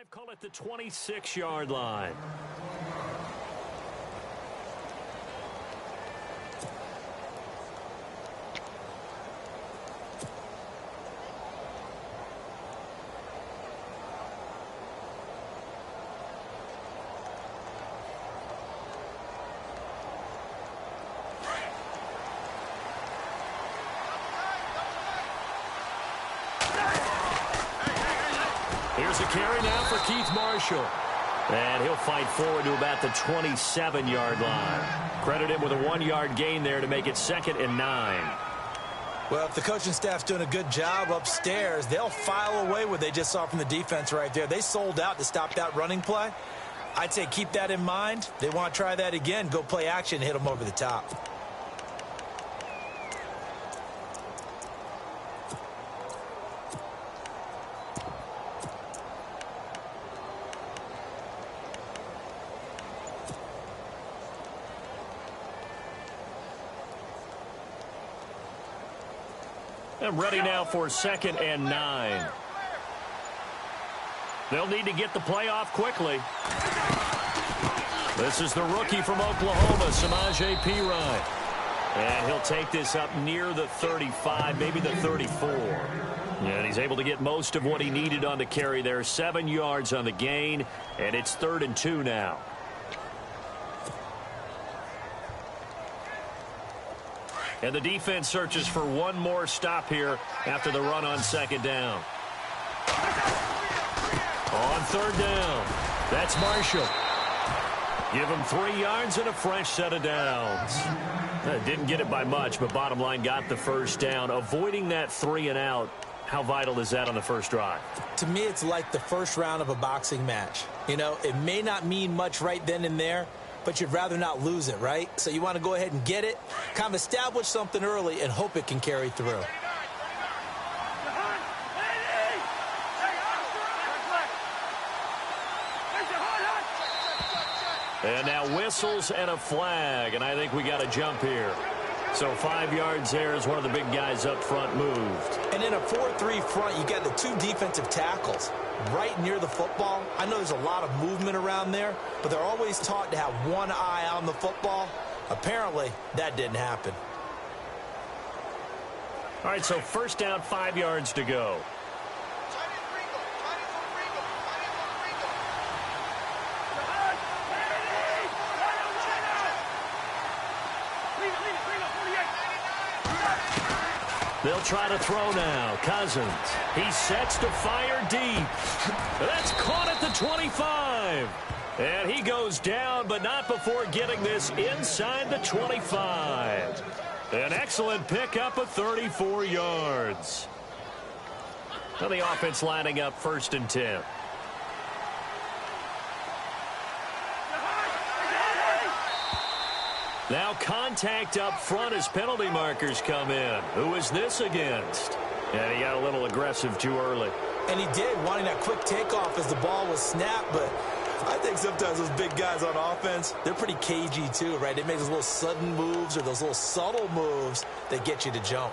drive, call it the 26-yard line. Here's a carry now for Keith Marshall. And he'll fight forward to about the 27-yard line. Credit him with a 1-yard gain there to make it 2nd and 9. Well, if the coaching staff's doing a good job upstairs, they'll file away what they just saw from the defense right there. They sold out to stop that running play. I'd say keep that in mind. They want to try that again. Go play action and hit them over the top. And ready now for 2nd and 9. They'll need to get the play off quickly. This is the rookie from Oklahoma, Samaje Perine. And he'll take this up near the 35, maybe the 34. And he's able to get most of what he needed on the carry there. 7 yards on the gain, and it's 3rd and 2 now. And the defense searches for one more stop here after the run on 2nd down. On 3rd down, that's Marshall. Give him 3 yards and a fresh set of downs. Didn't get it by much, but bottom line got the first down. Avoiding that 3 and out, how vital is that on the first drive? To me, it's like the first round of a boxing match. You know, it may not mean much right then and there, but you'd rather not lose it, right? So you want to go ahead and get it, kind of establish something early, and hope it can carry through. And now whistles and a flag, and I think we got a jump here. So 5 yards there as one of the big guys up front moved. And in a 4-3 front, you got the 2 defensive tackles right near the football. I know there's a lot of movement around there, but they're always taught to have one eye on the football. Apparently, that didn't happen. All right, so 1st down, 5 yards to go. They'll try to throw now. Cousins. He sets to fire deep. That's caught at the 25. And he goes down, but not before getting this inside the 25. An excellent pickup of 34 yards. Now the offense lining up 1st and 10. Now contact up front as penalty markers come in. Who is this against? And he got a little aggressive too early. And he did, wanting that quick takeoff as the ball was snapped. But I think sometimes those big guys on offense, they're pretty cagey too, right? They make those little sudden moves or those little subtle moves that get you to jump.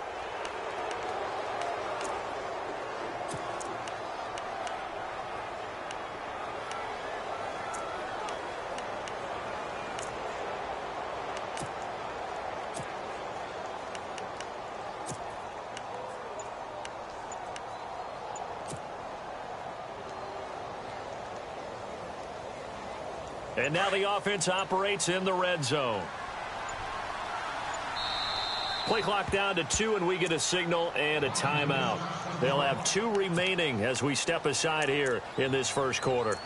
And now the offense operates in the red zone. Play clock down to 2, and we get a signal and a timeout. They'll have 2 remaining as we step aside here in this first quarter.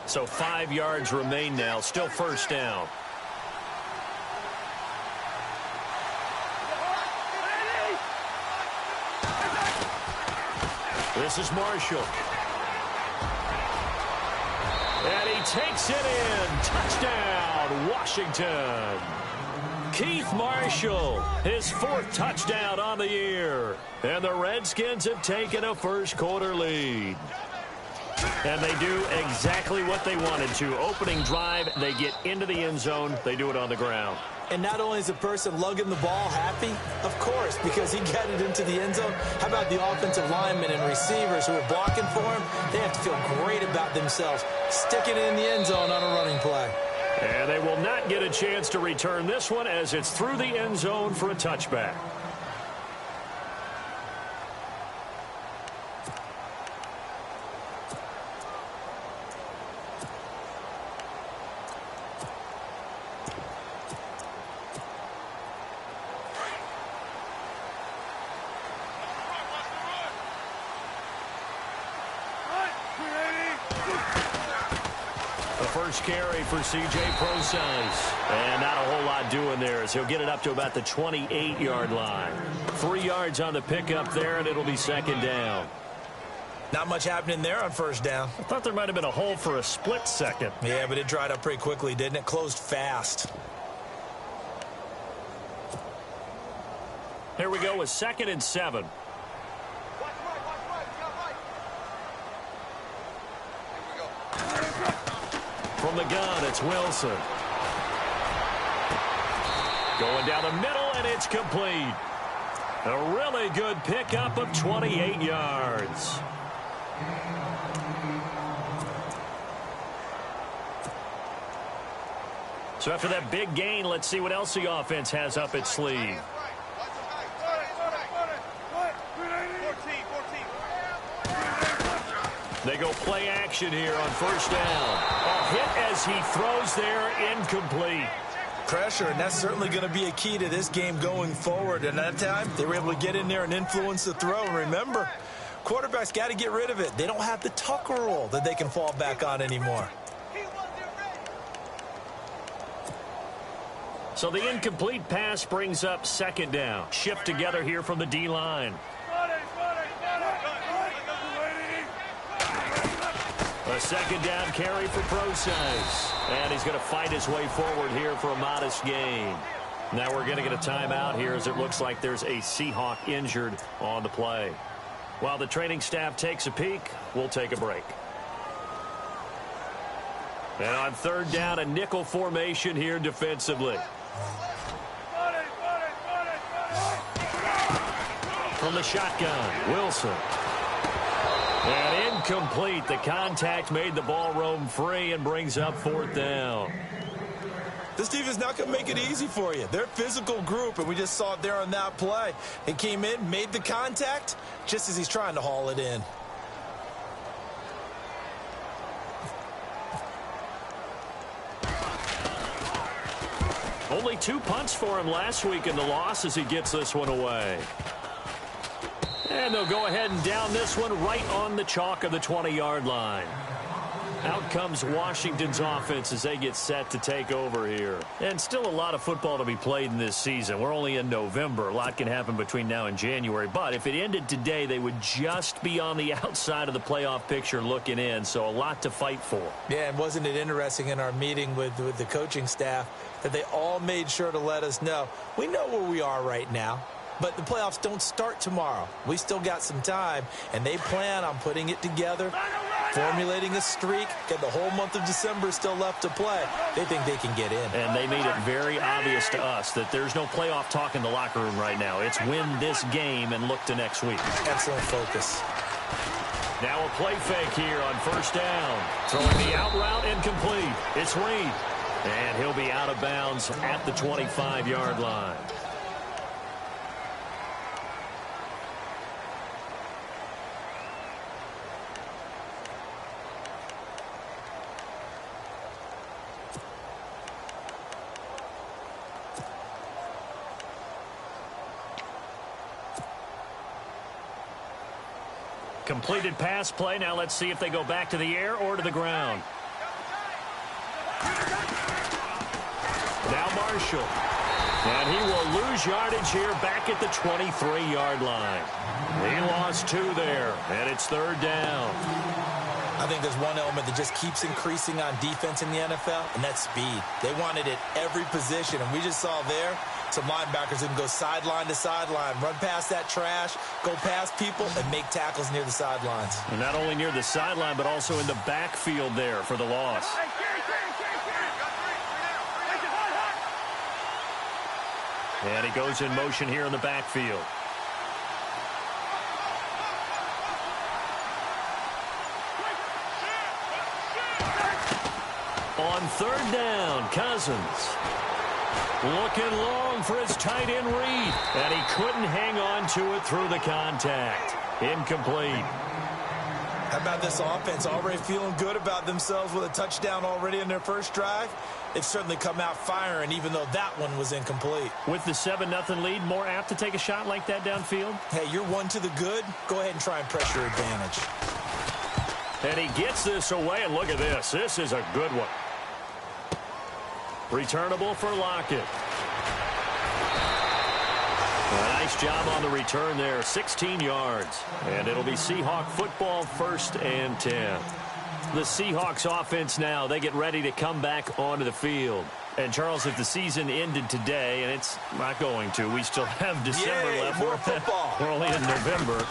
So 5 yards remain now. Still 1st down. This is Marshall. And he takes it in. Touchdown, Washington. Keith Marshall, his 4th touchdown on the year. And the Redskins have taken a first-quarter lead. And they do exactly what they wanted to. Opening drive, they get into the end zone. They do it on the ground. And not only is the person lugging the ball happy, of course, because he got it into the end zone. How about the offensive linemen and receivers who are blocking for him? They have to feel great about themselves, sticking it in the end zone on a running play. And they will not get a chance to return this one as it's through the end zone for a touchback. First carry for C.J. Procise. And not a whole lot doing there as he'll get it up to about the 28-yard line. 3 yards on the pickup there, and it'll be second down. Not much happening there on first down. I thought there might have been a hole for a split second. Yeah, but it dried up pretty quickly, didn't it? Closed fast. Here we go with 2nd and 7. From the gun, it's Wilson. Going down the middle, and it's complete. A really good pickup of 28 yards. So after that big gain, let's see what else the offense has up its sleeve. They go play action here on first down. A hit as he throws there, incomplete. Pressure, and that's certainly going to be a key to this game going forward. And that time, they were able to get in there and influence the throw. And remember, quarterbacks got to get rid of it. They don't have the Tucker rule that they can fall back on anymore. So the incomplete pass brings up second down. Shift together here from the D-line. A second down carry for Procise. And he's going to fight his way forward here for a modest gain. Now we're going to get a timeout here as it looks like there's a Seahawk injured on the play. While the training staff takes a peek, we'll take a break. And on third down, a nickel formation here defensively. From the shotgun, Wilson. And incomplete. The contact made the ball roam free and brings up fourth down. This defense is not going to make it easy for you. They're a physical group, and we just saw it there on that play. He came in, made the contact, just as he's trying to haul it in. Only 2 punts for him last week in the loss as he gets this one away. And they'll go ahead and down this one right on the chalk of the 20-yard line. Out comes Washington's offense as they get set to take over here. And still a lot of football to be played in this season. We're only in November. A lot can happen between now and January. But if it ended today, they would just be on the outside of the playoff picture looking in. So a lot to fight for. Yeah, and wasn't it interesting in our meeting with the coaching staff that they all made sure to let us know, we know where we are right now. But the playoffs don't start tomorrow. We still got some time, and they plan on putting it together, formulating a streak, got the whole month of December still left to play. They think they can get in. And they made it very obvious to us that there's no playoff talk in the locker room right now. It's win this game and look to next week. Excellent focus. Now a play fake here on first down. Throwing the out route incomplete. It's Reed. And he'll be out of bounds at the 25-yard line. Completed pass play. Now let's see if they go back to the air or to the ground. Now Marshall. And he will lose yardage here back at the 23-yard line. He lost 2 there, and it's 3rd down. I think there's one element that just keeps increasing on defense in the NFL, and that's speed. They want it at every position, and we just saw there some linebackers who can go sideline to sideline, run past that trash, go past people, and make tackles near the sidelines. And not only near the sideline, but also in the backfield there for the loss. And he goes in motion here in the backfield. On 3rd down, Cousins. Looking long for his tight end read. And he couldn't hang on to it through the contact. Incomplete. How about this offense already feeling good about themselves with a touchdown already in their first drive? They've certainly come out firing, even though that one was incomplete. With the 7-0 lead, more apt to take a shot like that downfield? Hey, you're one to the good. Go ahead and try and press your advantage. And he gets this away, and look at this. This is a good one. Returnable for Lockett. A nice job on the return there. 16 yards. And it'll be Seahawk football, 1st and 10. The Seahawks offense now, they get ready to come back onto the field. And, Charles, if the season ended today, and it's not going to, we still have December left. More football. We're only in November.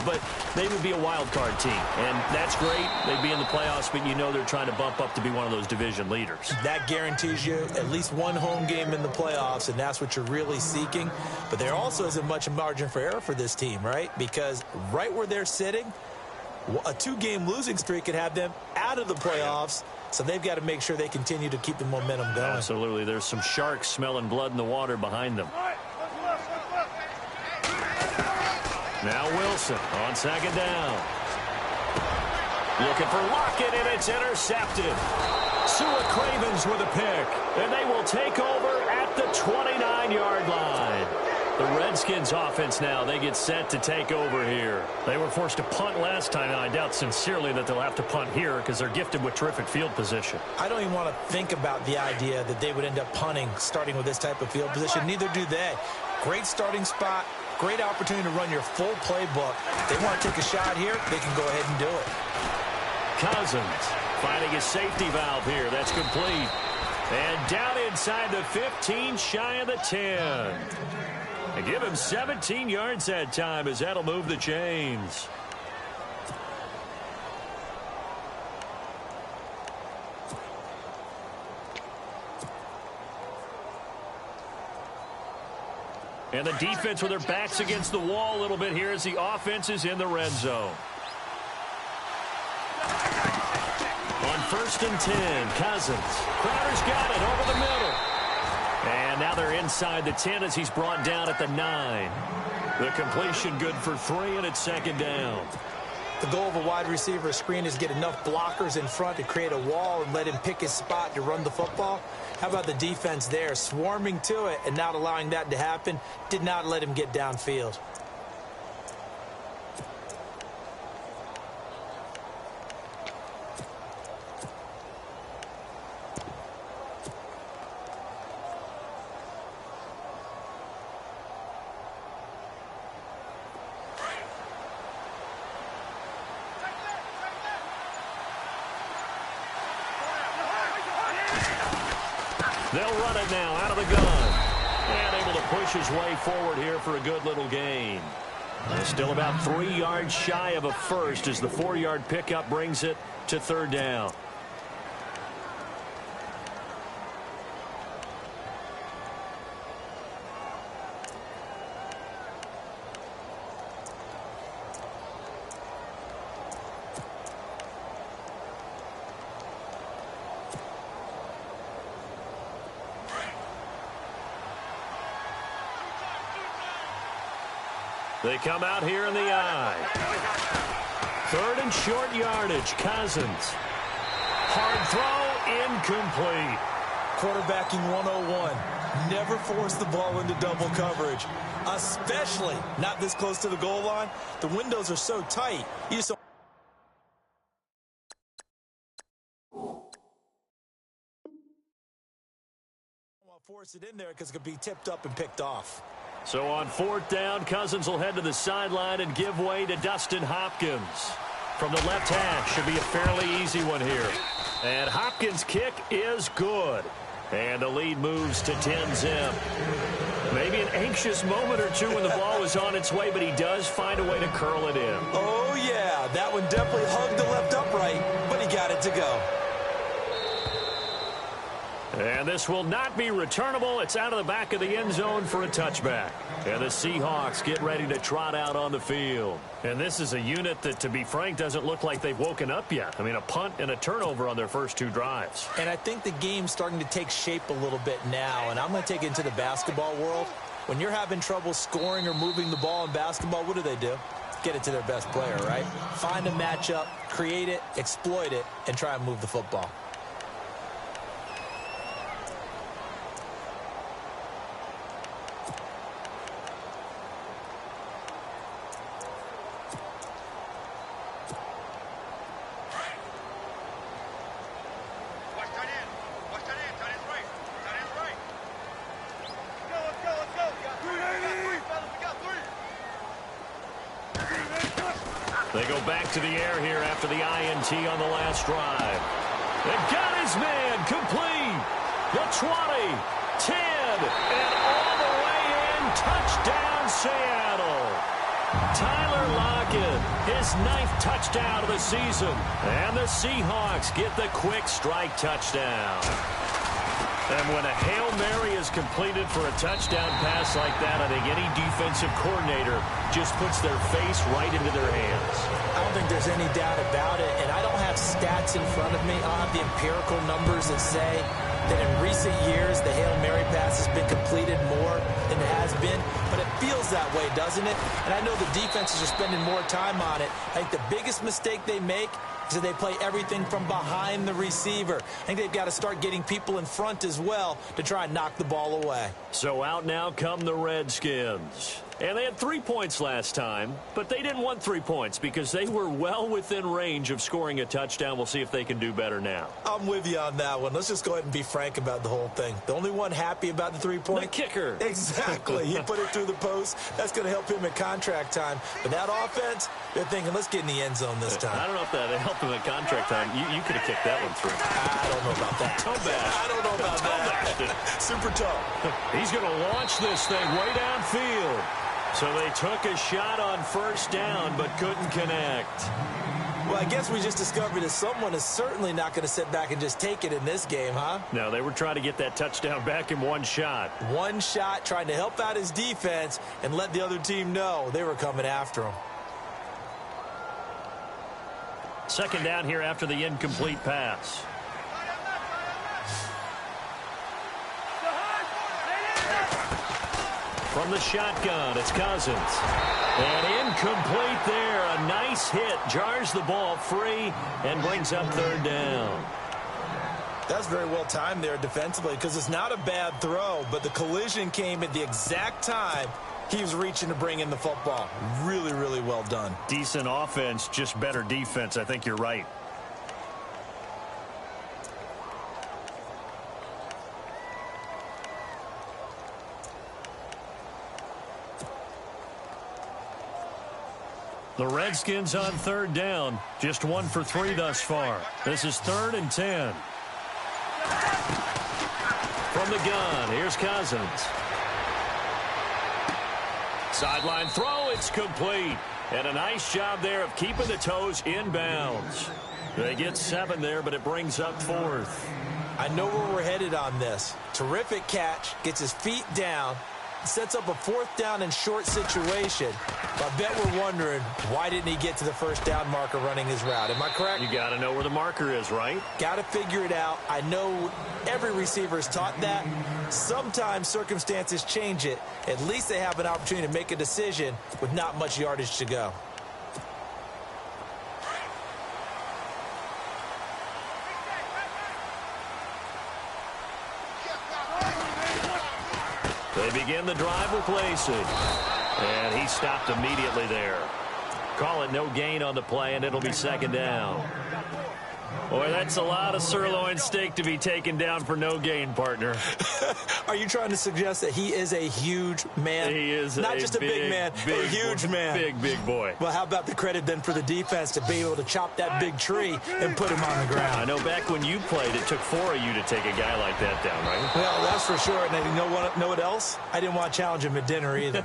But they would be a wild card team. And that's great. They'd be in the playoffs, but you know they're trying to bump up to be one of those division leaders. That guarantees you at least one home game in the playoffs, and that's what you're really seeking. But there also isn't much margin for error for this team, right? Because right where they're sitting, a 2-game losing streak could have them out of the playoffs. So they've got to make sure they continue to keep the momentum going. Absolutely. There's some sharks smelling blood in the water behind them. Now Wilson on 2nd down. Looking for Lockett, and it's intercepted. Sua Cravens with a pick, and they will take over at the 29-yard line. The Redskins offense now, they get set to take over here. They were forced to punt last time. Now, I doubt sincerely that they'll have to punt here because they're gifted with terrific field position. I don't even want to think about the idea that they would end up punting starting with this type of field position. Neither do they. Great starting spot, great opportunity to run your full playbook. If they want to take a shot here, they can go ahead and do it. Cousins finding a safety valve here. That's complete. And down inside the 15, shy of the 10. And give him 17 yards that time as that'll move the chains. And the defense with their backs against the wall a little bit here as the offense is in the red zone. On 1st and 10, Cousins. Crowder's got it over the middle. And now they're inside the 10 as he's brought down at the 9. The completion good for 3, and it's 2nd down. The goal of a wide receiver screen is get enough blockers in front to create a wall and let him pick his spot to run the football. How about the defense there, swarming to it and not allowing that to happen? Did not let him get downfield. They'll run it now out of the gun. And able to push his way forward here for a good little gain. Still about 3 yards shy of a first as the 4-yard pickup brings it to 3rd down. They come out here in the eye. 3rd and short yardage. Cousins. Hard throw, incomplete. Quarterbacking 101. Never force the ball into double coverage, especially not this close to the goal line. The windows are so tight. You just don't want to force it in there because it could be tipped up and picked off. So on 4th down, Cousins will head to the sideline and give way to Dustin Hopkins. From the left hash, should be a fairly easy one here. And Hopkins' kick is good. And the lead moves to 10-zip. Maybe an anxious moment or two when the ball was on its way, but he does find a way to curl it in. Oh, yeah, that one definitely hugged the left upright, but he got it to go. And this will not be returnable. It's out of the back of the end zone for a touchback. And the Seahawks get ready to trot out on the field. And this is a unit that, to be frank, doesn't look like they've woken up yet. I mean, a punt and a turnover on their first 2 drives. And I think the game's starting to take shape a little bit now. And I'm going to take it into the basketball world. When you're having trouble scoring or moving the ball in basketball, what do? Get it to their best player, right? Find a matchup, create it, exploit it, and try and move the football. They go back to the air here after the INT on the last drive. They've got his man complete. The 20, 10, and all the way in. Touchdown, Seattle. Tyler Lockett, his 9th touchdown of the season. And the Seahawks get the quick strike touchdown. And when a Hail Mary is completed for a touchdown pass like that, I think any defensive coordinator just puts their face right into their hands. I don't think there's any doubt about it, and I don't have stats in front of me. I don't have the empirical numbers that say that in recent years the Hail Mary pass has been completed more than it has been, but it feels that way, doesn't it? And I know the defenses are spending more time on it. I think the biggest mistake they make is that they play everything from behind the receiver. I think they've got to start getting people in front as well to try and knock the ball away. So out now come the Redskins. And they had 3 points last time, but they didn't want 3 points because they were well within range of scoring a touchdown. We'll see if they can do better now. I'm with you on that one. Let's just go ahead and be frank about the whole thing. The only one happy about the 3-point? The kicker. Exactly. He put it through the post. That's going to help him at contract time. But that offense, they're thinking, let's get in the end zone this time. I don't know if that helped him at contract time. You could have kicked that one through. I don't know about that. I don't know about that. Super tough. He's going to launch this thing way downfield. So they took a shot on 1st down, but couldn't connect. Well, I guess we just discovered that someone is certainly not going to sit back and just take it in this game, huh? No, they were trying to get that touchdown back in one shot. One shot, trying to help out his defense and let the other team know they were coming after him. 2nd down here after the incomplete pass. From the shotgun, it's Cousins. And incomplete there. A nice hit. Jars the ball free and brings up 3rd down. That's very well timed there defensively because it's not a bad throw, but the collision came at the exact time he was reaching to bring in the football. Really, really well done. Decent offense, just better defense. I think you're right. The Redskins on 3rd down. Just 1 for 3 thus far. This is 3rd and 10. From the gun, here's Cousins. Sideline throw, it's complete. And a nice job there of keeping the toes in bounds. They get 7 there, but it brings up 4th. I know where we're headed on this. Terrific catch, gets his feet down, sets up a 4th down and short situation. But I bet we're wondering, why didn't he get to the 1st down marker running his route? Am I correct? You got to know where the marker is, right? Got to figure it out. I know every receiver is taught that. Sometimes circumstances change it. At least they have an opportunity to make a decision with not much yardage to go. They begin the drive with Lacey. And he stopped immediately there. Call it no gain on the play, and it'll be 2nd down. Boy, that's a lot of sirloin steak to be taken down for no gain, partner. Are you trying to suggest that he is a huge man? He is not just a big man, a huge man. Big boy. Well, how about the credit then for the defense to be able to chop that big tree and put him on the ground? I know back when you played, it took 4 of you to take a guy like that down, right? Well, that's for sure. And you know what else? I didn't want to challenge him at dinner either.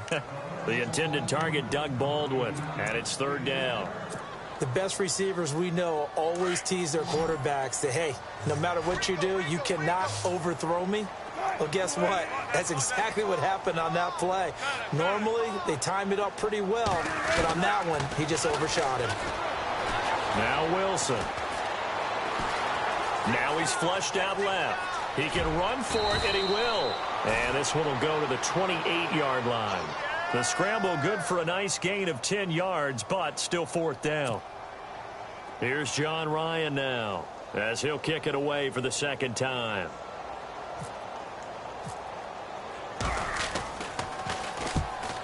The intended target, Doug Baldwin, and it's 3rd down. The best receivers we know always tease their quarterbacks that, hey, no matter what you do, you cannot overthrow me. Well, guess what? That's exactly what happened on that play. Normally, they time it up pretty well, but on that one, he just overshot him. Now Wilson. Now he's flushed out left. He can run for it, and he will. And this one will go to the 28-yard line. The scramble good for a nice gain of 10 yards, but still 4th down. Here's John Ryan now, as he'll kick it away for the 2nd time.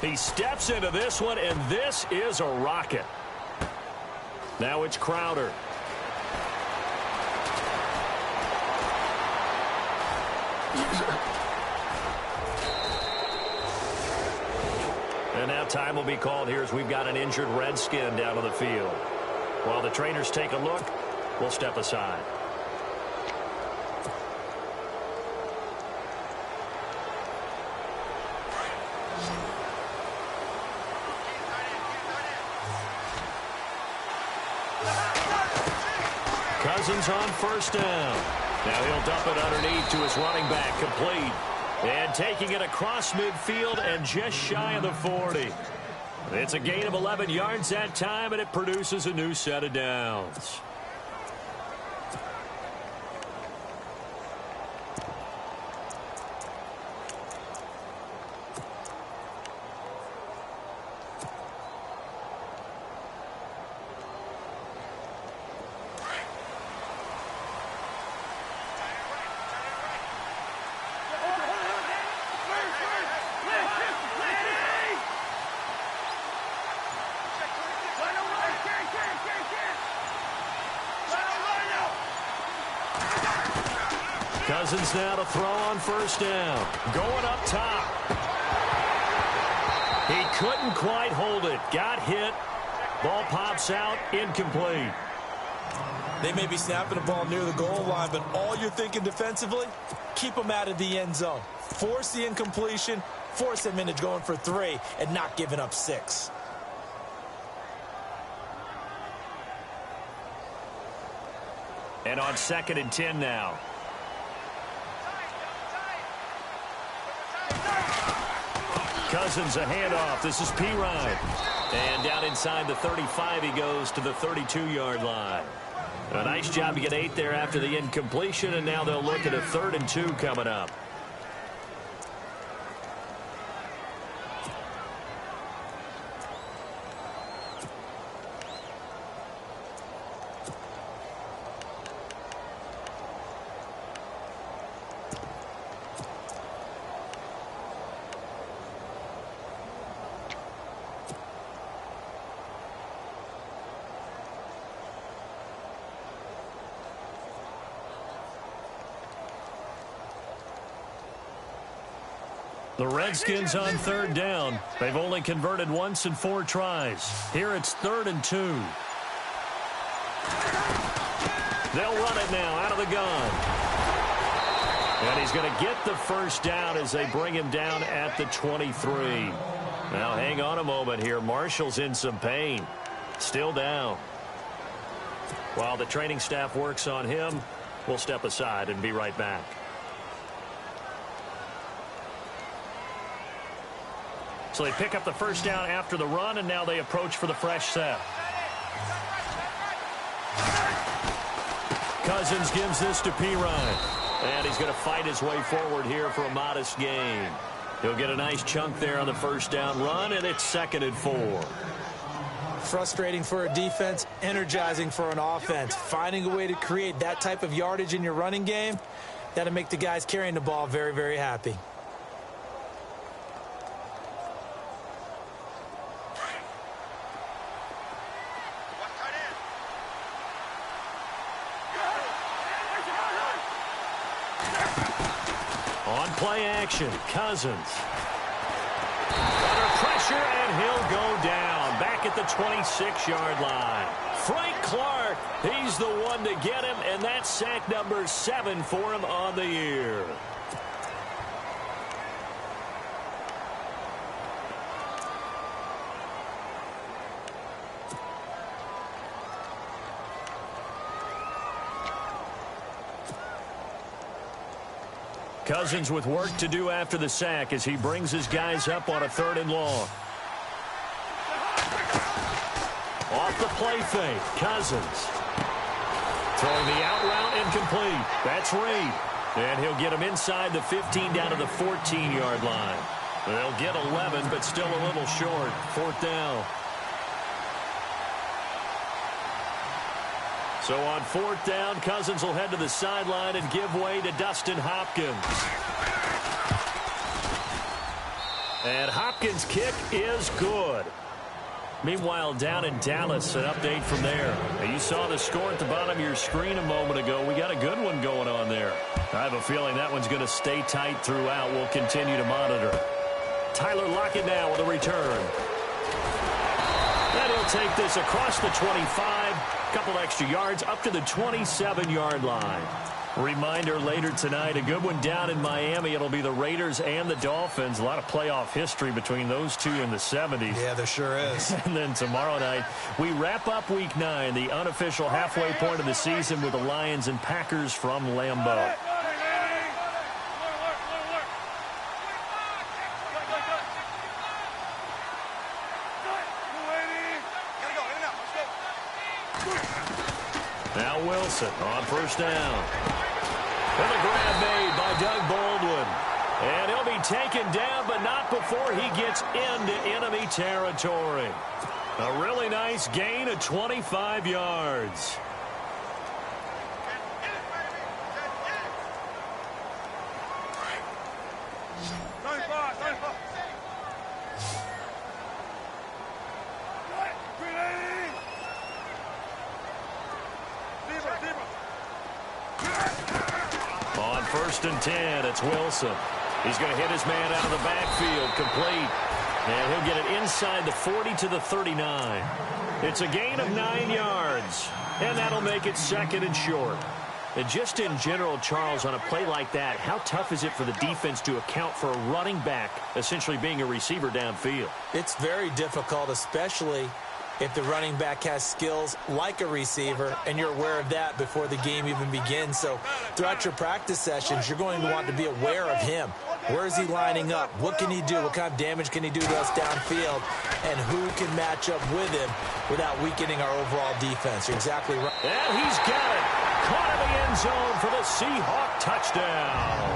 He steps into this one, and this is a rocket. Now it's Crowder. And now time will be called here as we've got an injured Redskin down on the field. While the trainers take a look, we'll step aside. Cousins on 1st down. Now he'll dump it underneath to his running back, complete. And taking it across midfield and just shy of the 40. It's a gain of 11 yards that time, and it produces a new set of downs. Cousins now to throw on 1st down. Going up top. He couldn't quite hold it. Got hit. Ball pops out. Incomplete. They may be snapping the ball near the goal line, but all you're thinking defensively, keep them out of the end zone. Force the incompletion. Force them into going for 3 and not giving up 6. And on 2nd and 10 now. Cousins a handoff. This is Pirine. And down inside the 35 he goes to the 32-yard line. A nice job to get 8 there after the incompletion, and now they'll look at a 3rd and 2 coming up. The Redskins on 3rd down. They've only converted once in 4 tries. Here it's 3rd and 2. They'll run it now out of the gun. And he's going to get the 1st down as they bring him down at the 23. Now hang on a moment here. Marshall's in some pain. Still down. While the training staff works on him, we'll step aside and be right back. So they pick up the 1st down after the run, and now they approach for the fresh set. Cousins gives this to Pirine. And he's going to fight his way forward here for a modest gain. He'll get a nice chunk there on the 1st down run, and it's 2nd and 4. Frustrating for a defense, energizing for an offense. Finding a way to create that type of yardage in your running game, that'll make the guys carrying the ball very, very happy. play action. Cousins. Under pressure, and he'll go down. Back at the 26-yard line. Frank Clark, he's the one to get him, and that's sack number 7 for him on the year. Cousins with work to do after the sack as he brings his guys up on a 3rd and long. Off the play fake, Cousins. Throwing the out route incomplete. That's Reed. And he'll get him inside the 15 down to the 14-yard line. They'll get 11, but still a little short. 4th down. So on 4th down, Cousins will head to the sideline and give way to Dustin Hopkins. And Hopkins' kick is good. Meanwhile, down in Dallas, an update from there. Now, you saw the score at the bottom of your screen a moment ago. We got a good one going on there. I have a feeling that one's going to stay tight throughout. We'll continue to monitor. Tyler Lockett now with a return. And he'll take this across the 25. Couple extra yards up to the 27-yard line. Reminder later tonight, a good one down in Miami. It'll be the Raiders and the Dolphins. A lot of playoff history between those two in the 70s. Yeah, there sure is. And then tomorrow night, we wrap up Week 9, the unofficial halfway point of the season with the Lions and Packers from Lambeau. Now Wilson on 1st down. And the grab made by Doug Baldwin. And he'll be taken down, but not before he gets into enemy territory. A really nice gain of 25 yards. On 1st and 10, it's Wilson. He's going to hit his man out of the backfield, complete. And he'll get it inside the 40 to the 39. It's a gain of 9 yards, and that'll make it 2nd and short. And just in general, Charles, on a play like that, how tough is it for the defense to account for a running back essentially being a receiver downfield? It's very difficult, especially if the running back has skills like a receiver, and you're aware of that before the game even begins. So throughout your practice sessions, you're going to want to be aware of him. Where is he lining up? What can he do? What kind of damage can he do to us downfield? And who can match up with him without weakening our overall defense? You're exactly right. And he's got it. Caught in the end zone for the Seahawk touchdown.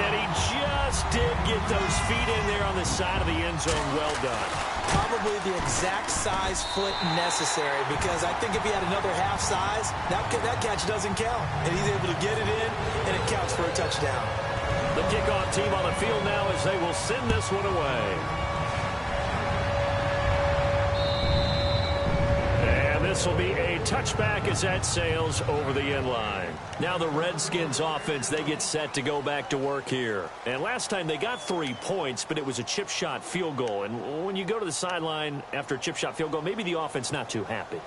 And he just did get those feet in there on the side of the end zone. Well done. Probably the exact size foot necessary, because I think if he had another half size, that catch doesn't count. And he's able to get it in, and it counts for a touchdown. The kickoff team on the field now as they will send this one away. And this will be a touchback as that sails over the end line. Now the Redskins offense, they get set to go back to work here. And last time they got 3 points, but it was a chip shot field goal. And when you go to the sideline after a chip shot field goal, maybe the offense not too happy.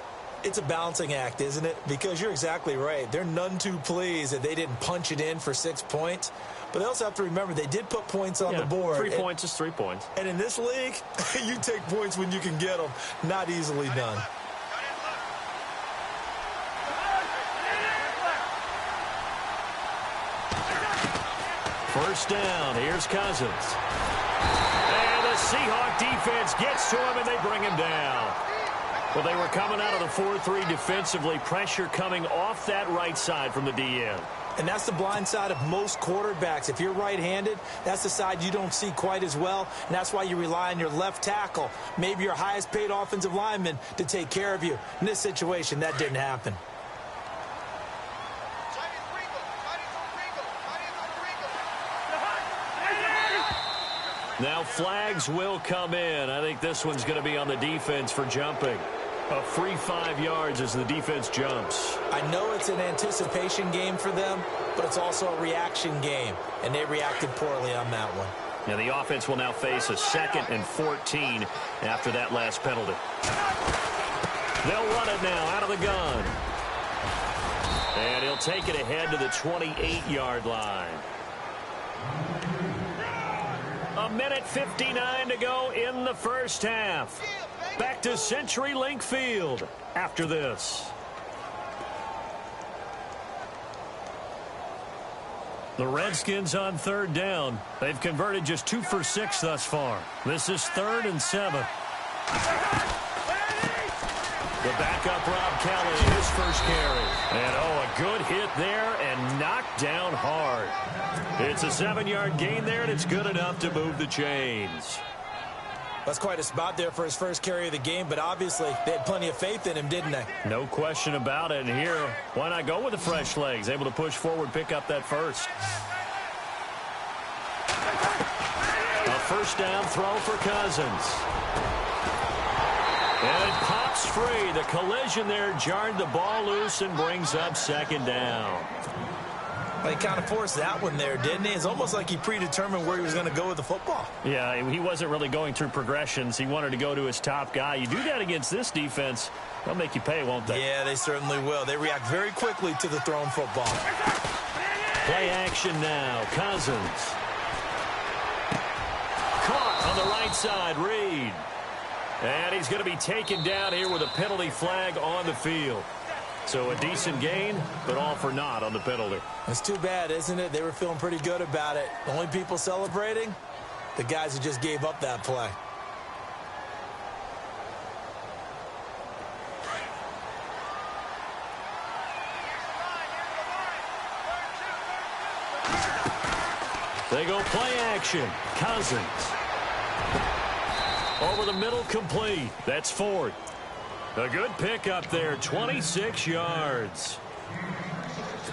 It's a balancing act, isn't it? Because you're exactly right. They're none too pleased that they didn't punch it in for 6 points. But they also have to remember they did put points on the board. 3 points is 3 points. And in this league, you take points when you can get them. Not easily done. First down. Here's Cousins. And the Seahawk defense gets to him, and they bring him down. Well, they were coming out of the 4-3 defensively. Pressure coming off that right side from the DN. And that's the blind side of most quarterbacks. If you're right-handed, that's the side you don't see quite as well. And that's why you rely on your left tackle, maybe your highest-paid offensive lineman, to take care of you. In this situation, that didn't happen. Now flags will come in. I think this one's going to be on the defense for jumping. A free 5 yards as the defense jumps. I know it's an anticipation game for them, but it's also a reaction game, and they reacted poorly on that one. And the offense will now face a 2nd and 14 after that last penalty. They'll run it now out of the gun. And he'll take it ahead to the 28-yard line. 1:59 to go in the first half. Back to CenturyLink Field after this. The Redskins on 3rd down. They've converted just 2 for 6 thus far. This is 3rd and 7. The backup Rob Kelly, his first carry. And a good hit there and knocked down hard. It's a 7-yard gain there, and it's good enough to move the chains. That's quite a spot there for his first carry of the game, but obviously they had plenty of faith in him, didn't they? No question about it. And here, why not go with the fresh legs? Able to push forward, pick up that first. A first down throw for Cousins. And it pops free. The collision there jarred the ball loose and brings up 2nd down. Well, he kind of forced that one there, didn't he? It's almost like he predetermined where he was going to go with the football. Yeah, he wasn't really going through progressions. He wanted to go to his top guy. You do that against this defense, they'll make you pay, won't they? Yeah, they certainly will. They react very quickly to the thrown football. Play action now. Cousins. Caught on the right side, Reed. And he's going to be taken down here with a penalty flag on the field. So a decent gain, but all for naught on the penalty. It's too bad, isn't it? They were feeling pretty good about it. The only people celebrating, the guys who just gave up that play. They go play action. Cousins. Over the middle, complete. That's Ford. A good pickup there, 26 yards.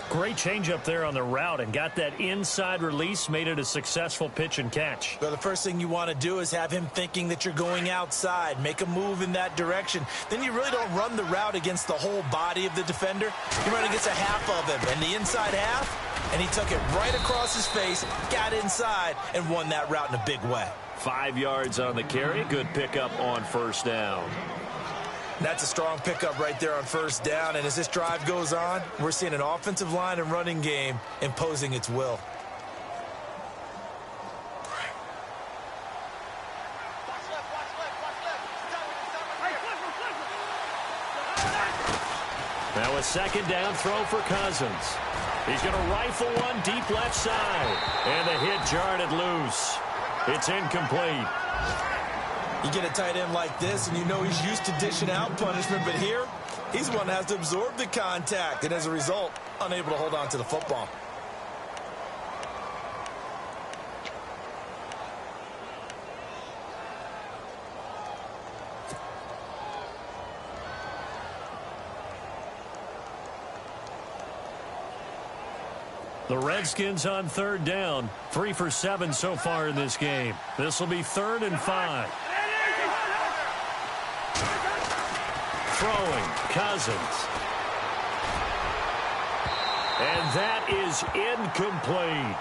Great change up there on the route and got that inside release, made it a successful pitch and catch. Well, the first thing you want to do is have him thinking that you're going outside, make a move in that direction. Then you really don't run the route against the whole body of the defender. You run against a half of him, and the inside half, and he took it right across his face, got inside, and won that route in a big way. 5 yards on the carry. Good pickup on first down. That's a strong pickup right there on first down. And as this drive goes on, we're seeing an offensive line and running game imposing its will. Now a 2nd down throw for Cousins. He's going to rifle one deep left side. And the hit jarred it loose. It's incomplete. You get a tight end like this, and you know he's used to dishing out punishment, but here, he's the one that has to absorb the contact, and as a result, unable to hold on to the football. The Redskins on 3rd down. 3 for 7 so far in this game. This will be 3rd and 5. Throwing, Cousins. And that is incomplete.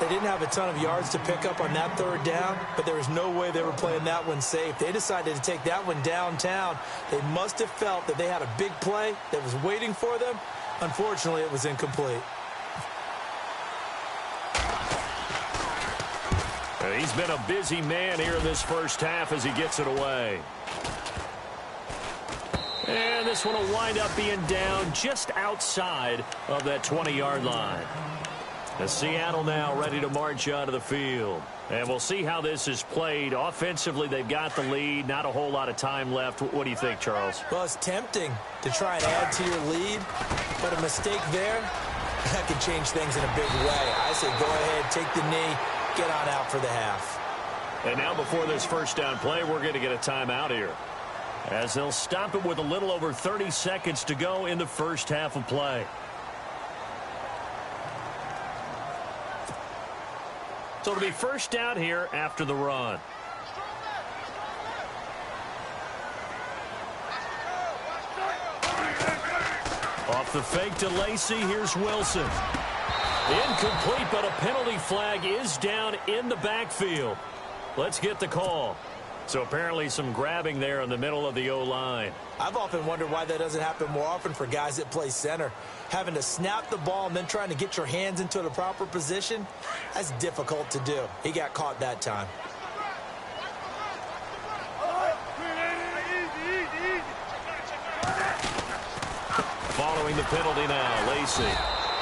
They didn't have a ton of yards to pick up on that 3rd down, but there was no way they were playing that one safe. They decided to take that one downtown. They must have felt that they had a big play that was waiting for them. Unfortunately, it was incomplete. He's been a busy man here in this first half as he gets it away. And this one will wind up being down just outside of that 20-yard line. The Seattle now ready to march onto the field. And we'll see how this is played. Offensively, they've got the lead. Not a whole lot of time left. What do you think, Charles? Well, it's tempting to try and add to your lead, but a mistake there, that can change things in a big way. I say go ahead, take the knee, get on out for the half. And now before this first down play, we're going to get a timeout here, as they'll stop it with a little over 30 seconds to go in the first half of play. So it'll be first down here after the run. Off the fake to Lacey, here's Wilson. Incomplete, but a penalty flag is down in the backfield. Let's get the call. So apparently some grabbing there in the middle of the O-line. I've often wondered why that doesn't happen more often for guys that play center. Having to snap the ball and then trying to get your hands into the proper position, that's difficult to do. He got caught that time. Following the penalty now, Lacey.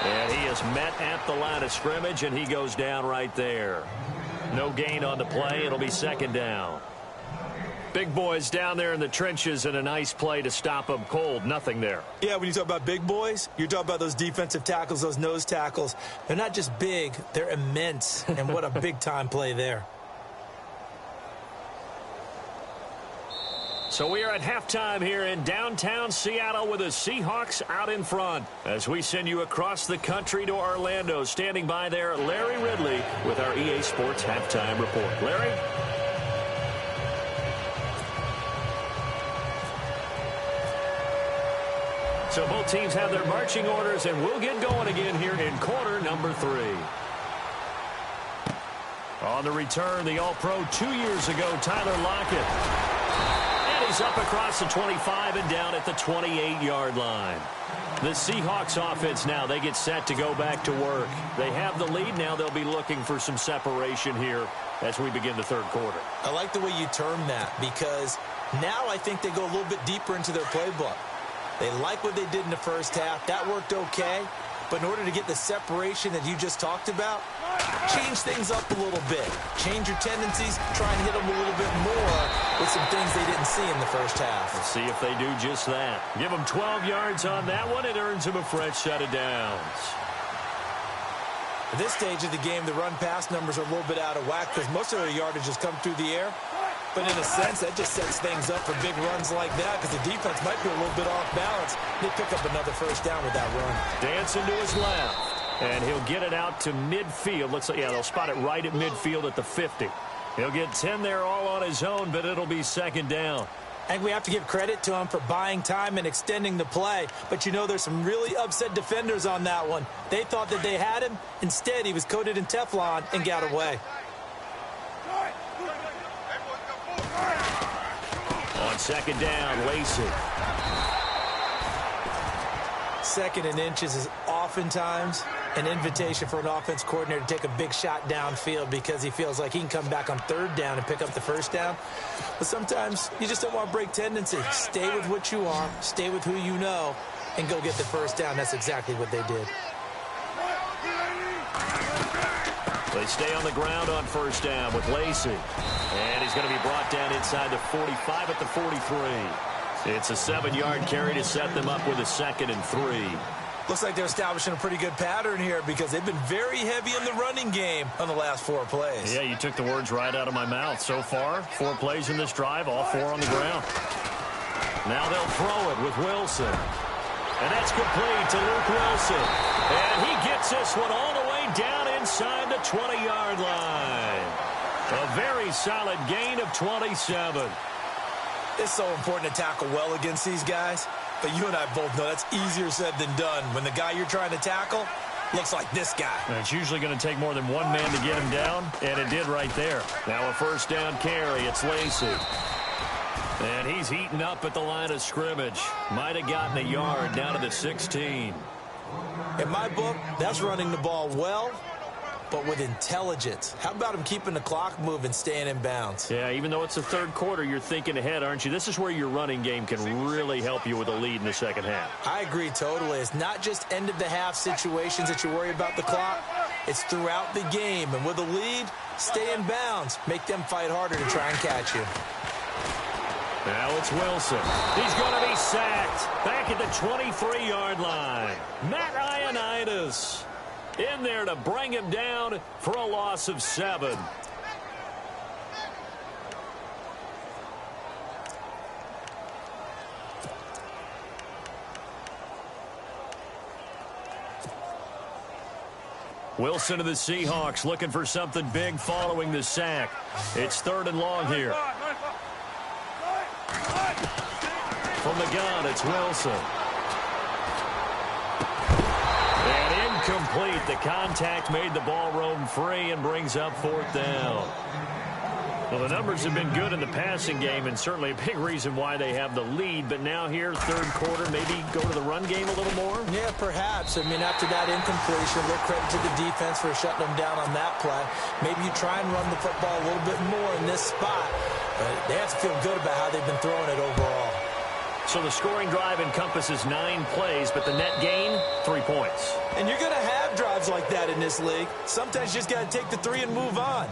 And he is met at the line of scrimmage, and he goes down right there. No gain on the play. It'll be second down. Big boys down there in the trenches, and a nice play to stop them cold. Nothing there. Yeah, when you talk about big boys, you're talking about those defensive tackles, those nose tackles. They're not just big, they're immense. And what a big-time play there. So we are at halftime here in downtown Seattle with the Seahawks out in front. As we send you across the country to Orlando, standing by there, Larry Ridley with our EA Sports Halftime Report. Larry? So both teams have their marching orders, and we'll get going again here in quarter number 3. On the return, the All-Pro 2 years ago, Tyler Lockett. He's up across the 25 and down at the 28-yard line. The Seahawks offense now, they get set to go back to work. They have the lead. Now they'll be looking for some separation here as we begin the third quarter. I like the way you term that because now I think they go a little bit deeper into their playbook. They like what they did in the first half. That worked okay. But in order to get the separation that you just talked about, change things up a little bit. Change your tendencies. Try and hit them a little bit more with some things they didn't see in the first half. Let's see if they do just that. Give them 12 yards on that one. It earns them a fresh set of downs. At this stage of the game, the run-pass numbers are a little bit out of whack because most of their yardage has come through the air. But in a sense, that just sets things up for big runs like that because the defense might be a little bit off balance. They pick up another first down with that run. Dancing to his left. And he'll get it out to midfield. Looks like, yeah, they'll spot it right at midfield at the 50. He'll get 10 there all on his own, but it'll be second down. I think we have to give credit to him for buying time and extending the play. But, you know, there's some really upset defenders on that one. They thought that they had him. Instead, he was coated in Teflon and got away. On second down, Lacey. Second and inches is oftentimes an invitation for an offense coordinator to take a big shot downfield because he feels like he can come back on third down and pick up the first down. But sometimes you just don't want to break tendency. Stay with what you are, stay with who you know, and go get the first down. That's exactly what they did. They stay on the ground on first down with Lacey. And he's going to be brought down inside the 45 at the 43. It's a 7-yard carry to set them up with a 2nd and 3. Looks like they're establishing a pretty good pattern here because they've been very heavy in the running game on the last 4 plays. Yeah, you took the words right out of my mouth. So far, 4 plays in this drive, all 4 on the ground. Now they'll throw it with Wilson. And that's complete to Luke Wilson. And he gets this one all the way down inside the 20-yard line. A very solid gain of 27. It's so important to tackle well against these guys. But you and I both know that's easier said than done. When the guy you're trying to tackle looks like this guy. And it's usually going to take more than one man to get him down, and it did right there. Now a first down carry. It's Lacey. And he's heating up at the line of scrimmage. Might have gotten a yard down to the 16. In my book, that's running the ball well, but with intelligence. How about him keeping the clock moving, staying in bounds? Yeah, even though it's the third quarter, you're thinking ahead, aren't you? This is where your running game can really help you with a lead in the second half. I agree totally. It's not just end-of-the-half situations that you worry about the clock. It's throughout the game. And with a lead, stay in bounds. Make them fight harder to try and catch you. Now it's Wilson. He's going to be sacked back at the 23-yard line. Matt Ioannidis in there to bring him down for a loss of 7. Wilson to the Seahawks looking for something big following the sack. It's 3rd and long here. From the gun, it's Wilson. incomplete. The contact made the ball roam free and brings up 4th down. Well, the numbers have been good in the passing game and certainly a big reason why they have the lead. But now here, third quarter, maybe go to the run game a little more? Yeah, perhaps. I mean, after that incompletion, a little credit to the defense for shutting them down on that play. Maybe you try and run the football a little bit more in this spot. But they have to feel good about how they've been throwing it overall. So the scoring drive encompasses 9 plays, but the net gain, 3 points. And you're going to have drives like that in this league. Sometimes you just got to take the 3 and move on.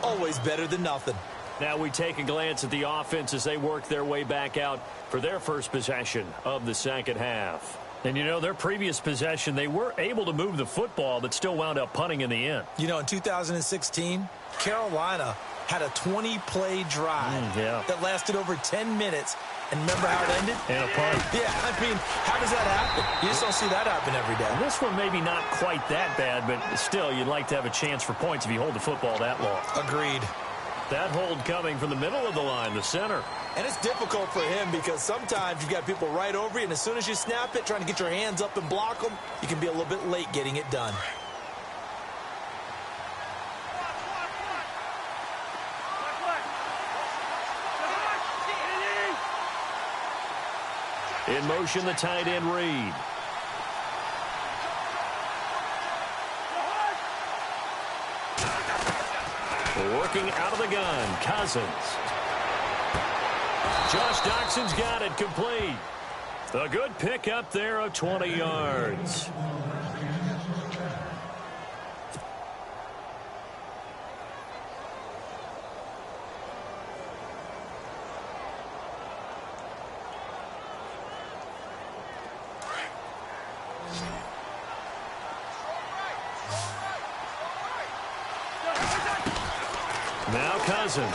Always better than nothing. Now we take a glance at the offense as they work their way back out for their first possession of the second half. And, you know, their previous possession, they were able to move the football but still wound up punting in the end. You know, in 2016, Carolina had a 20-play drive that lasted over 10 minutes. And remember how it ended? And a punt. Yeah, I mean, how does that happen? You just don't see that happen every day. This one maybe not quite that bad, but still, you'd like to have a chance for points if you hold the football that long. Agreed. That hold coming from the middle of the line, the center. And it's difficult for him because sometimes you got people right over you, and as soon as you snap it, trying to get your hands up and block them, you can be a little bit late getting it done. In motion, the tight end Reed. Working out of the gun, Cousins. Josh Doxson's got it complete. A good pick up there of 20 yards. Now Cousins.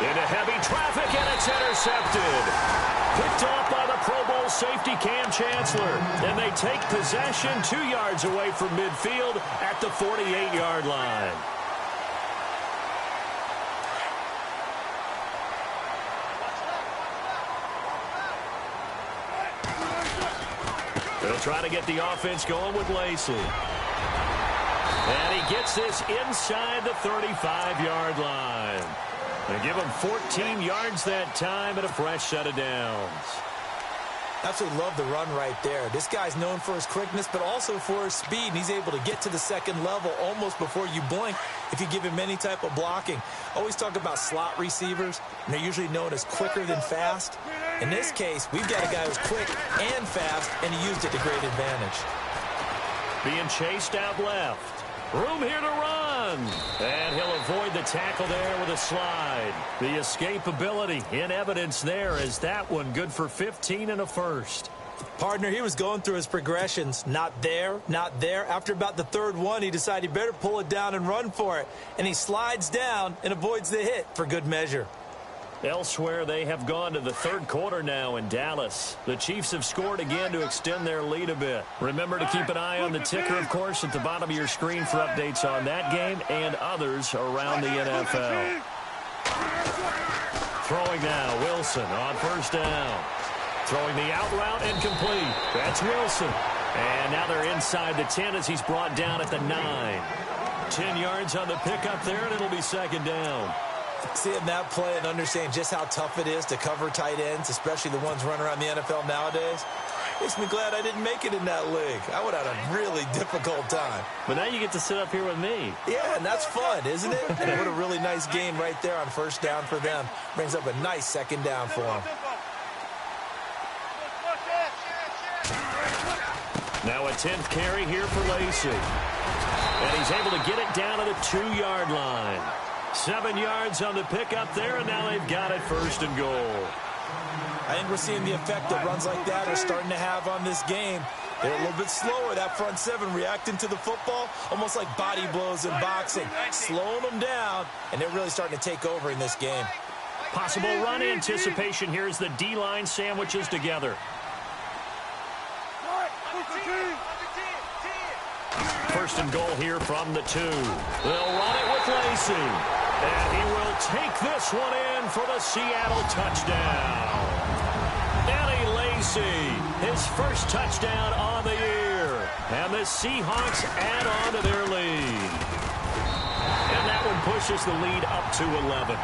Into heavy traffic, and it's intercepted. Picked off by the Pro Bowl safety Cam Chancellor. And they take possession 2 yards away from midfield at the 48-yard line. They'll try to get the offense going with Lacey. And he gets this inside the 35-yard line. They give him 14 yards that time and a fresh set of downs. Absolutely love the run right there. This guy's known for his quickness, but also for his speed. And he's able to get to the second level almost before you blink if you give him any type of blocking. Always talk about slot receivers, and they're usually known as quicker than fast. In this case, we've got a guy who's quick and fast, and he used it to great advantage. Being chased out left. Room here to run. And he'll avoid the tackle there with a slide. The escapability in evidence there as that one good for 15 and a first. Partner, he was going through his progressions. Not there, not there. After about the third one, he decided he better pull it down and run for it. And he slides down and avoids the hit for good measure. Elsewhere, they have gone to the third quarter now in Dallas. The Chiefs have scored again to extend their lead a bit. Remember to keep an eye on the ticker, of course, at the bottom of your screen for updates on that game and others around the NFL. Throwing now, Wilson on first down. Throwing the out route and complete. That's Wilson. And now they're inside the 10 as he's brought down at the 9. 10 yards on the pickup there, and it'll be second down. Seeing that play and understanding just how tough it is to cover tight ends, especially the ones running around the NFL nowadays, makes me glad I didn't make it in that league. I would have had a really difficult time. But now you get to sit up here with me. Yeah, and that's fun, isn't it? And what a really nice game right there on first down for them. Brings up a nice second down for them. Now a 10th carry here for Lacey. And he's able to get it down to the 2-yard line. 7 yards on the pickup there, and now they've got it first and goal. I think we're seeing the effect that runs like that are starting to have on this game. They're a little bit slower, that front seven, reacting to the football, almost like body blows in boxing, slowing them down, and they're really starting to take over in this game. Possible run anticipation here as the D-line sandwiches together. First and goal here from the 2. They'll run it with Lacey. And he will take this one in for the Seattle touchdown. And he lays Casey, his first touchdown on the year. And the Seahawks add on to their lead. And that one pushes the lead up to 11.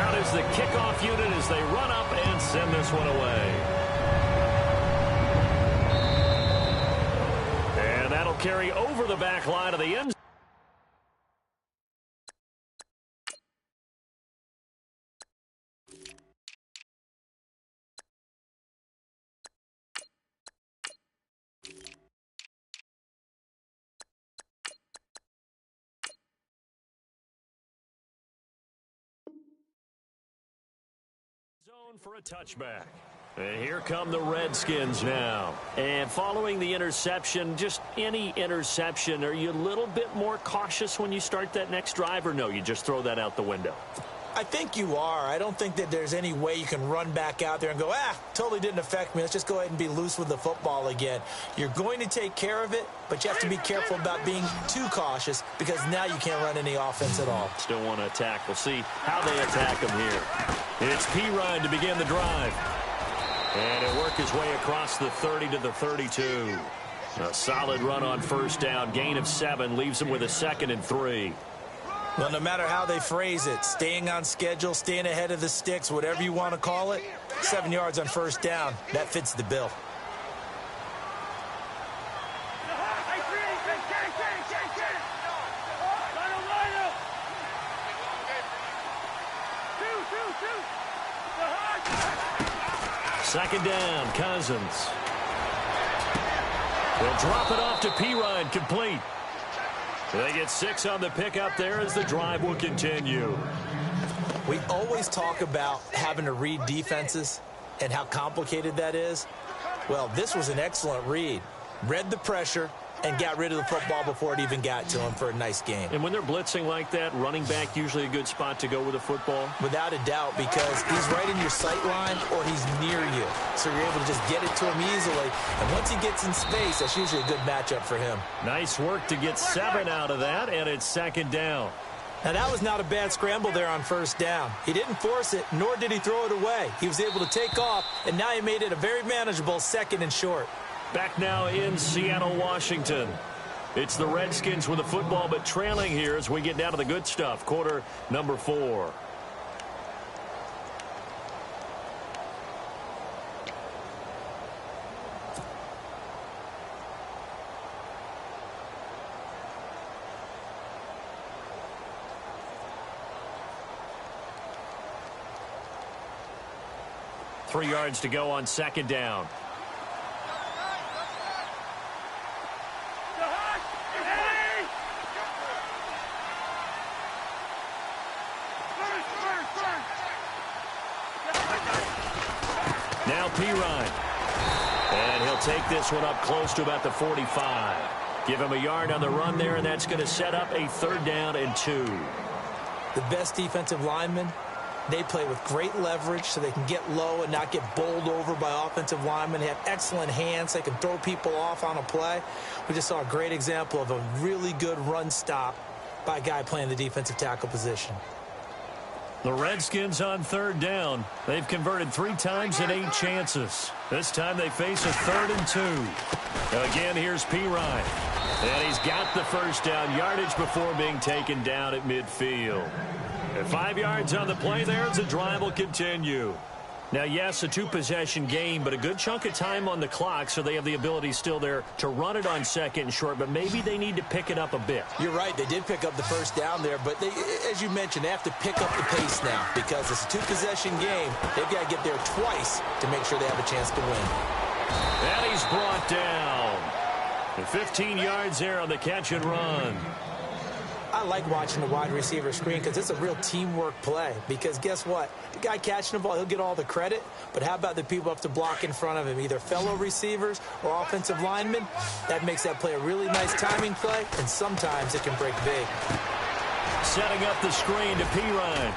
Out is the kickoff unit as they run up and send this one away. And that'll carry over the back line of the end. Zone for a touchback. And here come the Redskins now. And following the interception, just any interception, are you a little bit more cautious when you start that next drive, or no, you just throw that out the window? I think you are. I don't think that there's any way you can run back out there and go, totally didn't affect me. Let's just go ahead and be loose with the football again. You're going to take care of it, but you have to be careful about being too cautious because now you can't run any offense at all. Still want to attack. We'll see how they attack him here. It's Pirine to begin the drive. And he'll work his way across the 30 to the 32. A solid run on first down. Gain of 7 leaves him with a 2nd and 3. Well, no matter how they phrase it, staying on schedule, staying ahead of the sticks, whatever you want to call it, 7 yards on first down, that fits the bill. Second down, Cousins. They'll drop it off to Pirine, complete. They get 6 on the pickup there as the drive will continue. We always talk about having to read defenses and how complicated that is. Well, this was an excellent read. Read the pressure and got rid of the football before it even got to him for a nice game. And when they're blitzing like that, running back usually a good spot to go with the football? Without a doubt, because he's right in your sight line or he's near you. So you're able to just get it to him easily. And once he gets in space, that's usually a good matchup for him. Nice work to get 7 out of that, and it's second down. Now, that was not a bad scramble there on first down. He didn't force it, nor did he throw it away. He was able to take off, and now he made it a very manageable 2nd and short. Back now in Seattle, Washington. It's the Redskins with the football, but trailing here as we get down to the good stuff. Quarter number 4. Three yards to go on second down. Now Pirine. And he'll take this one up close to about the 45. Give him a yard on the run there, and that's going to set up a 3rd down and 2. The best defensive linemen, they play with great leverage so they can get low and not get bowled over by offensive linemen. They have excellent hands. They can throw people off on a play. We just saw a great example of a really good run stop by a guy playing the defensive tackle position. The Redskins on 3rd down. They've converted 3 times in 8 chances. This time they face a 3rd and 2. Again, here's Pirine. And he's got the first down yardage before being taken down at midfield. And 5 yards on the play there as the drive will continue. Now, yes, a 2-possession game, but a good chunk of time on the clock, so they have the ability still there to run it on 2nd and short, but maybe they need to pick it up a bit. You're right. They did pick up the first down there, but they, as you mentioned, they have to pick up the pace now because it's a 2-possession game. They've got to get there twice to make sure they have a chance to win. And he's brought down. And 15 yards there on the catch and run. I like watching the wide receiver screen because it's a real teamwork play. Because guess what? The guy catching the ball, he'll get all the credit. But how about the people up to block in front of him, either fellow receivers or offensive linemen? That makes that play a really nice timing play, and sometimes it can break big. Setting up the screen to Pirine.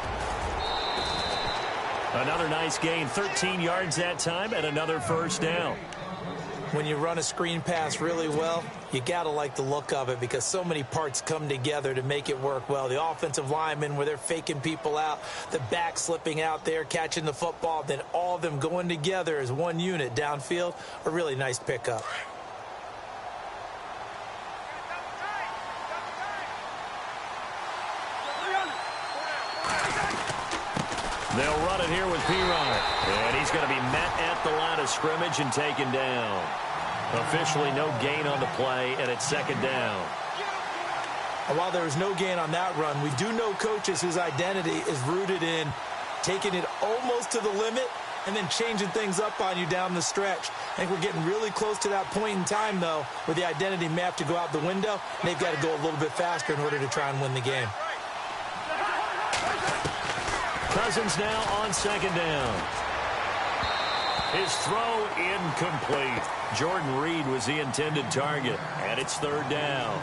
Another nice gain, 13 yards that time, and another first down. when you run a screen pass really well, you got to like the look of it because so many parts come together to make it work well. The offensive linemen where they're faking people out, the back slipping out there, catching the football, then all of them going together as one unit downfield, a really nice pickup. They'll run it here with P-Rod. And he's going to be met at the line of scrimmage and taken down. Officially no gain on the play, and it's second down. And while there was no gain on that run, we do know coaches whose identity is rooted in taking it almost to the limit and then changing things up on you down the stretch. I think we're getting really close to that point in time, though, where the identity may have to go out the window, and they've got to go a little bit faster in order to try and win the game. Cousins now on second down. His throw incomplete. Jordan Reed was the intended target, and it's third down.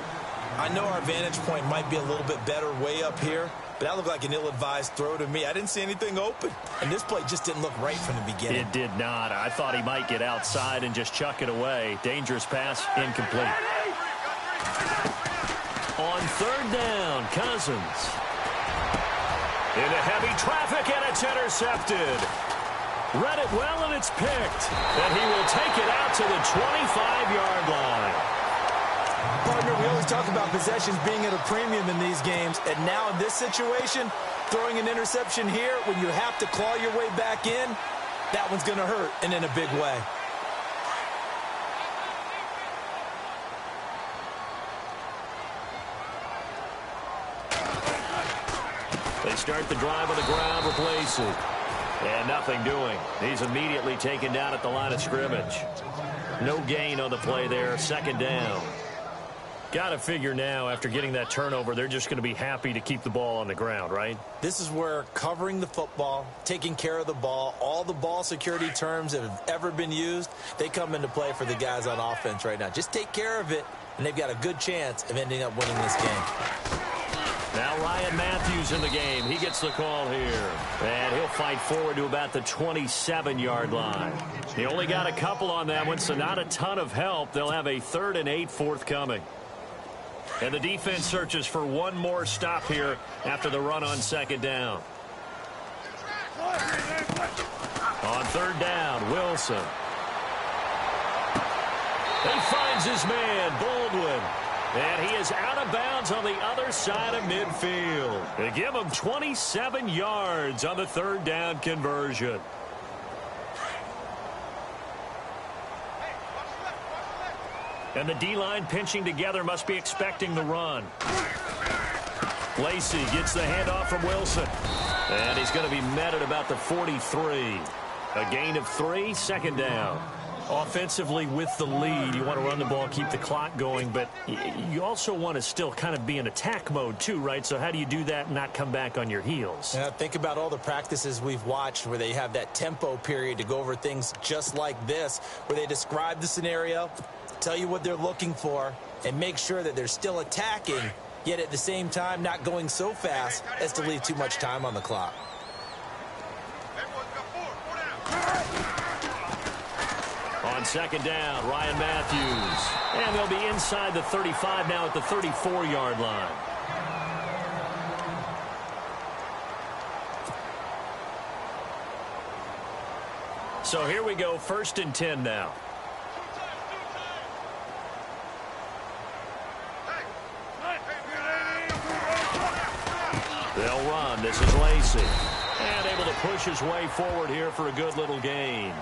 I know our vantage point might be a little bit better way up here, but that looked like an ill-advised throw to me. I didn't see anything open, and this play just didn't look right from the beginning. It did not. I thought he might get outside and just chuck it away. Dangerous pass, incomplete. On third down, Cousins. Into heavy traffic, and it's intercepted. Read it well, and it's picked. And he will take it out to the 25-yard line. Partner, we always talk about possessions being at a premium in these games, and now in this situation, throwing an interception here when you have to claw your way back in, that one's going to hurt, and in a big way. They start the drive on the ground with Lacey. And nothing doing. He's immediately taken down at the line of scrimmage. No gain on the play there. Second down. Got to figure now, after getting that turnover, they're just going to be happy to keep the ball on the ground, right? This is where covering the football, taking care of the ball, all the ball security terms that have ever been used, they come into play for the guys on offense right now. Just take care of it, and they've got a good chance of ending up winning this game. Now Ryan Matthews in the game. He gets the call here. And he'll fight forward to about the 27-yard line. He only got a couple on that one, so not a ton of help. They'll have a 3rd and 8 forthcoming. And the defense searches for one more stop here after the run on second down. On third down, Wilson. He finds his man, Baldwin. And he is out of bounds on the other side of midfield. They give him 27 yards on the third down conversion. And the D-line pinching together, must be expecting the run. Lacey gets the handoff from Wilson. And he's going to be met at about the 43. A gain of 3, second down. Offensively with the lead, you want to run the ball, keep the clock going, but you also want to still kind of be in attack mode too, right? So how do you do that and not come back on your heels? Yeah, think about all the practices we've watched where they have that tempo period to go over things just like this, where they describe the scenario, tell you what they're looking for, and make sure that they're still attacking, yet at the same time not going so fast as to leave too much time on the clock. On second down, Ryan Matthews. And they'll be inside the 35 now at the 34-yard line. So here we go, 1st and 10 now. They'll run. This is Lacey. And able to push his way forward here for a good little gain.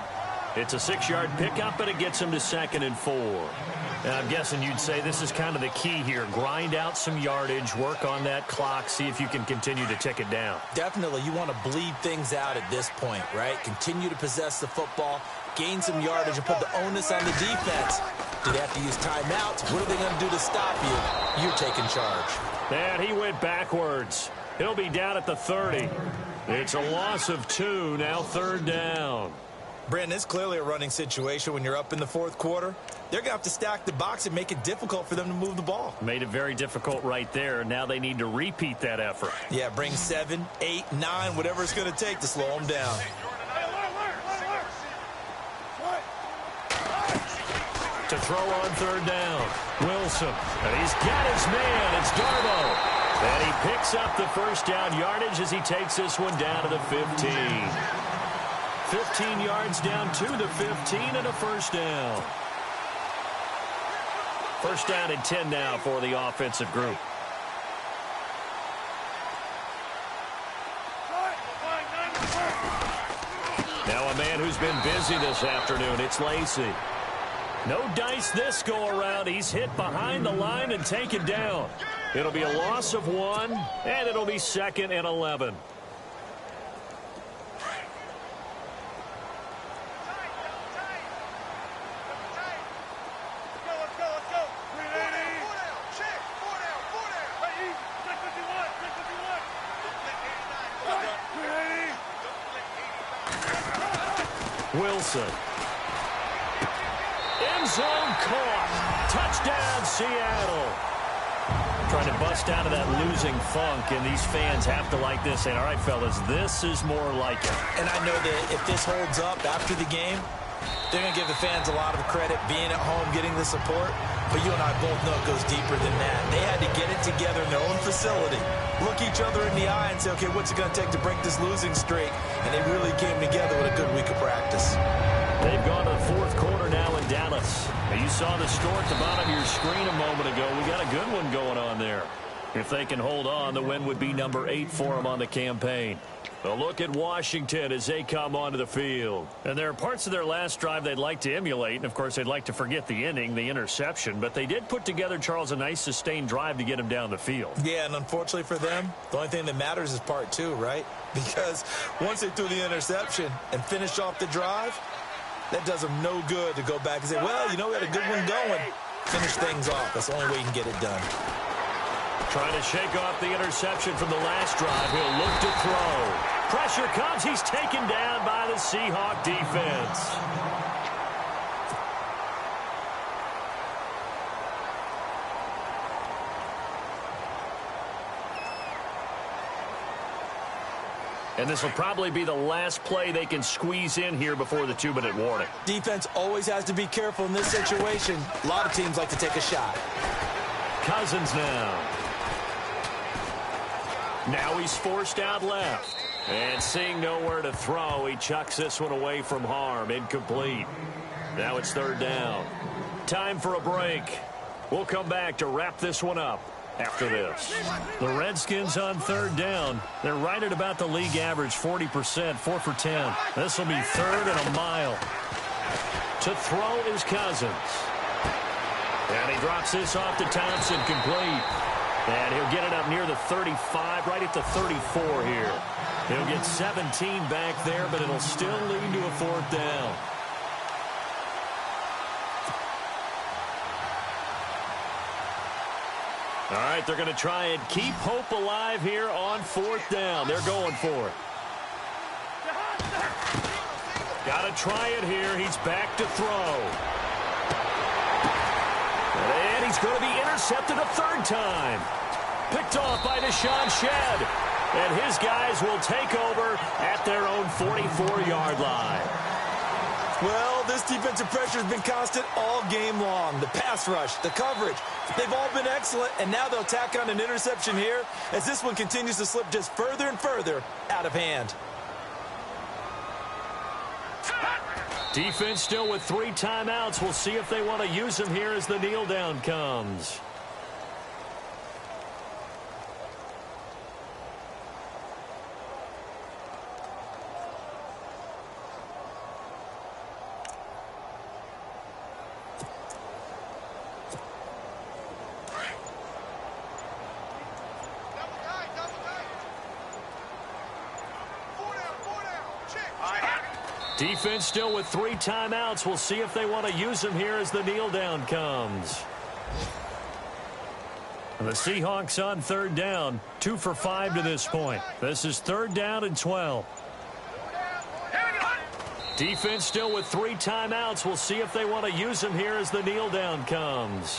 It's a 6-yard pickup, but it gets him to 2nd and 4. And I'm guessing you'd say this is kind of the key here. Grind out some yardage, work on that clock, see if you can continue to tick it down. Definitely. You want to bleed things out at this point, right? Continue to possess the football, gain some yardage, and put the onus on the defense. Do they have to use timeouts? What are they going to do to stop you? You're taking charge. And he went backwards. He'll be down at the 30. It's a loss of 2, now 3rd down. Brandon, it's clearly a running situation when you're up in the 4th quarter. They're going to have to stack the box and make it difficult for them to move the ball. Made it very difficult right there. Now they need to repeat that effort. Yeah, bring 7, 8, 9, whatever it's going to take to slow them down. To throw on third down. Wilson. And he's got his man. It's Darbo. And he picks up the first down yardage as he takes this one down to the 15. 15 yards down to the 15 and a first down. First down and 10 now for the offensive group. Now a man who's been busy this afternoon. It's Lacy. No dice this go-around. He's hit behind the line and taken down. It'll be a loss of 1, and it'll be 2nd and 11. Wilson. End zone caught. Touchdown, Seattle. Trying to bust out of that losing funk, and these fans have to like this. Saying, all right, fellas, this is more like it. And I know that if this holds up after the game, they're going to give the fans a lot of credit being at home, getting the support. But you and I both know it goes deeper than that. They had to get it together in their own facility, look each other in the eye and say, okay, what's it going to take to break this losing streak? And they really came together with a good week of practice. They've gone to the fourth quarter now in Dallas. You saw the score at the bottom of your screen a moment ago. We got a good one going on there. If they can hold on, the win would be number 8 for them on the campaign. A look at Washington as they come onto the field. And there are parts of their last drive they'd like to emulate. And, of course, they'd like to forget the inning, the interception. But they did put together, Charles, a nice sustained drive to get him down the field. Yeah, and unfortunately for them, the only thing that matters is part 2, right? Because once they threw the interception and finished off the drive, that does them no good to go back and say, well, you know, we had a good one going. Finish things off. That's the only way you can get it done. Trying to shake off the interception from the last drive. He'll look to throw. Pressure comes. He's taken down by the Seahawk defense. And this will probably be the last play they can squeeze in here before the 2-minute warning. Defense always has to be careful in this situation. A lot of teams like to take a shot. Cousins now. Now he's forced out left. And seeing nowhere to throw, he chucks this one away from harm. Incomplete. Now it's third down. Time for a break. We'll come back to wrap this one up after this. The Redskins on third down. They're right at about the league average, 40%, 4 for 10. This will be third and a mile. To throw is Cousins. And he drops this off to Thompson, complete. And he'll get it up near the 35, right at the 34 here. He'll get 17 back there, but it'll still lead to a fourth down. All right, they're going to try and keep hope alive here on fourth down. They're going for it. Got to try it here. He's back to throw. And he's going to be intercepted a third time. Picked off by Deshaun Shedd. And his guys will take over at their own 44-yard line. Well, this defensive pressure has been constant all game long. The pass rush, the coverage, they've all been excellent, and now they'll tack on an interception here as this one continues to slip just further and further out of hand. Defense still with 3 timeouts. We'll see if they want to use them here as the kneel down comes. Defense still with 3 timeouts. We'll see if they want to use them here as the kneel down comes. And the Seahawks on third down, 2 for 5 to this point. This is third down and 12. Defense still with 3 timeouts. We'll see if they want to use them here as the kneel down comes.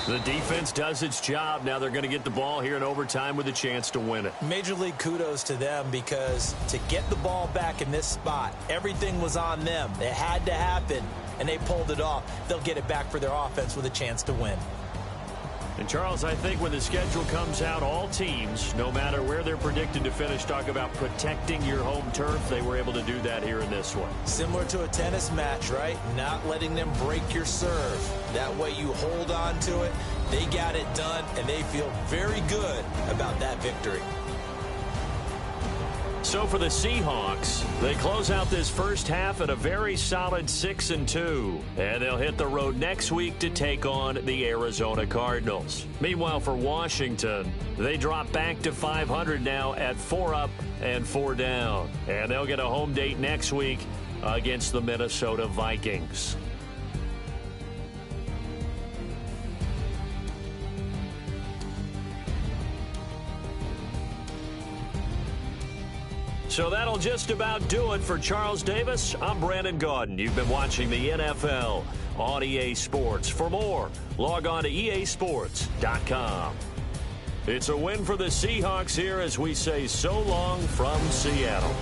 The defense does its job. Now they're going to get the ball here in overtime with a chance to win it. Major league kudos to them, because to get the ball back in this spot, everything was on them. It had to happen, and they pulled it off. They'll get it back for their offense with a chance to win. And, Charles, I think when the schedule comes out, all teams, no matter where they're predicted to finish, talk about protecting your home turf. They were able to do that here in this one. Similar to a tennis match, right? Not letting them break your serve. That way you hold on to it. They got it done, and they feel very good about that victory. So for the Seahawks, they close out this first half at a very solid 6-2. And they'll hit the road next week to take on the Arizona Cardinals. Meanwhile, for Washington, they drop back to 500 now at 4 up and 4 down. And they'll get a home date next week against the Minnesota Vikings. So that'll just about do it for Charles Davis. I'm Brandon Gaudin. You've been watching the NFL on EA Sports. For more, log on to easports.com. It's a win for the Seahawks here as we say so long from Seattle.